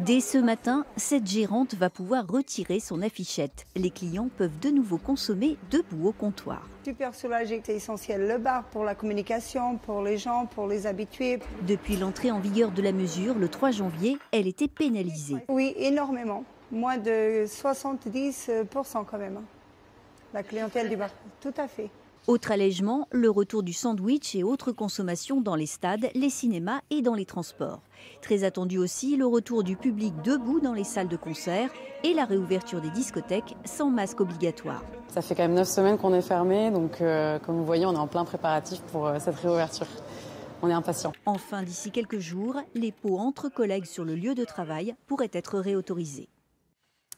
Dès ce matin, cette gérante va pouvoir retirer son affichette. Les clients peuvent de nouveau consommer debout au comptoir. Super soulagé, c'est essentiel. Le bar pour la communication, pour les gens, pour les habitués. Depuis l'entrée en vigueur de la mesure, le 3 janvier, elle était pénalisée. Oui, énormément. Moins de 70% quand même. La clientèle du bar, tout à fait. Autre allègement, le retour du sandwich et autres consommations dans les stades, les cinémas et dans les transports. Très attendu aussi, le retour du public debout dans les salles de concert et la réouverture des discothèques sans masque obligatoire. Ça fait quand même 9 semaines qu'on est fermé, donc comme vous voyez, on est en plein préparatif pour cette réouverture. On est impatients. Enfin, d'ici quelques jours, les pots entre collègues sur le lieu de travail pourraient être réautorisés.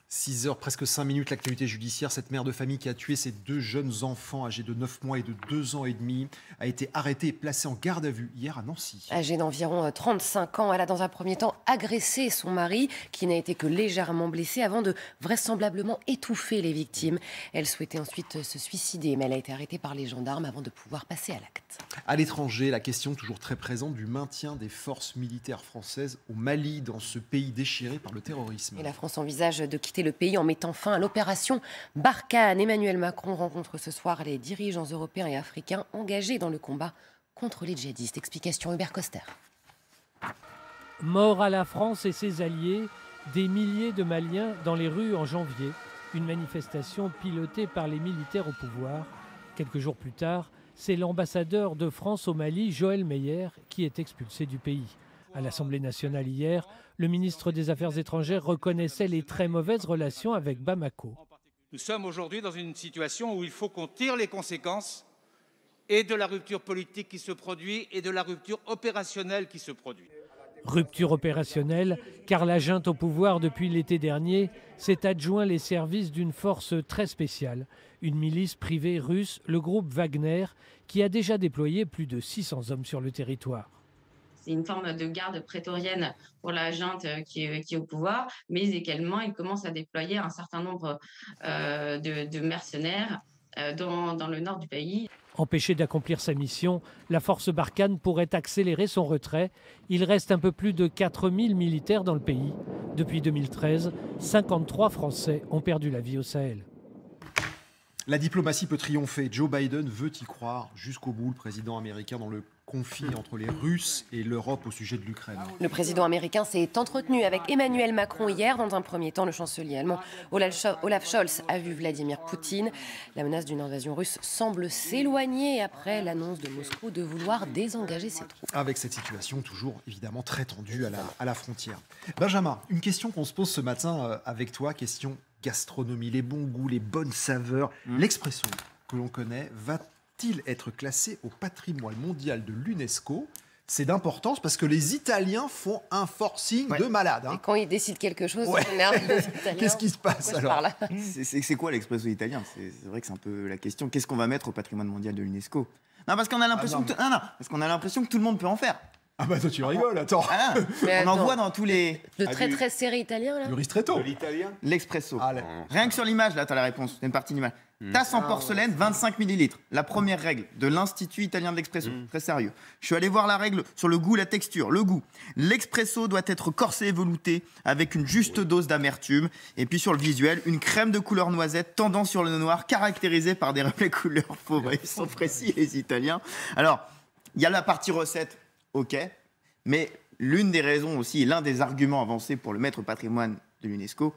6 heures, presque 5 minutes, l'actualité judiciaire. Cette mère de famille qui a tué ses 2 jeunes enfants âgés de 9 mois et de 2 ans et demi a été arrêtée et placée en garde à vue hier à Nancy. Âgée d'environ 35 ans, elle a dans un premier temps agressé son mari qui n'a été que légèrement blessé avant de vraisemblablement étouffer les victimes. Elle souhaitait ensuite se suicider, mais elle a été arrêtée par les gendarmes avant de pouvoir passer à l'acte. À l'étranger, la question toujours très présente du maintien des forces militaires françaises au Mali, dans ce pays déchiré par le terrorisme. Et la France envisage de quitter le pays en mettant fin à l'opération Barkhane. Emmanuel Macron rencontre ce soir les dirigeants européens et africains engagés dans le combat contre les djihadistes. Explication Hubert Coster. Mort à la France et ses alliés, des milliers de Maliens dans les rues en janvier. Une manifestation pilotée par les militaires au pouvoir. Quelques jours plus tard, c'est l'ambassadeur de France au Mali, Joël Meyer, qui est expulsé du pays. À l'Assemblée nationale hier, le ministre des Affaires étrangères reconnaissait les très mauvaises relations avec Bamako. Nous sommes aujourd'hui dans une situation où il faut qu'on tire les conséquences et de la rupture politique qui se produit et de la rupture opérationnelle qui se produit. Rupture opérationnelle, car la junte au pouvoir depuis l'été dernier s'est adjoint les services d'une force très spéciale, une milice privée russe, le groupe Wagner, qui a déjà déployé plus de 600 hommes sur le territoire. C'est une forme de garde prétorienne pour la junte qui est au pouvoir, mais également il commence à déployer un certain nombre de mercenaires dans le nord du pays. Empêchée d'accomplir sa mission, la force Barkhane pourrait accélérer son retrait. Il reste un peu plus de 4000 militaires dans le pays. Depuis 2013, 53 Français ont perdu la vie au Sahel. La diplomatie peut triompher. Joe Biden veut y croire jusqu'au bout, le président américain, dans le conflit entre les Russes et l'Europe au sujet de l'Ukraine. Le président américain s'est entretenu avec Emmanuel Macron hier. Dans un premier temps, le chancelier allemand Olaf Scholz a vu Vladimir Poutine. La menace d'une invasion russe semble s'éloigner après l'annonce de Moscou de vouloir désengager ses troupes. Avec cette situation toujours évidemment très tendue à la frontière. Benjamin, une question qu'on se pose ce matin avec toi, question gastronomie, les bons goûts, les bonnes saveurs. L'expresso que l'on connaît va-t-il être classé au patrimoine mondial de l'UNESCO? C'est d'importance parce que les Italiens font un forcing de malade. Et quand ils décident quelque chose, en général, les Italiens... Qu'est-ce qui se passe alors? C'est quoi l'expresso italien? C'est vrai que c'est un peu la question. Qu'est-ce qu'on va mettre au patrimoine mondial de l'UNESCO? Non, parce qu'on a l'impression que tout le monde peut en faire. Ah bah toi tu rigoles, attends. On en voit dans tous les... Le très serré italien, là. Le ristretto. L'italien. L'expresso. Rien que sur l'image, là, t'as la réponse. C'est une partie d'image. Tasse en porcelaine, 25 ml. La première règle de l'Institut italien de l'expresso. Très sérieux. Je suis allé voir la règle sur le goût, la texture. Le goût. L'expresso doit être corsé et velouté avec une juste dose d'amertume. Et puis sur le visuel, une crème de couleur noisette tendant sur le noir, caractérisée par des reflets couleurs fauves. Ils sont précis, les Italiens. Alors, il y a la partie recette. Ok, mais l'une des raisons aussi, l'un des arguments avancés pour le mettre au patrimoine de l'UNESCO,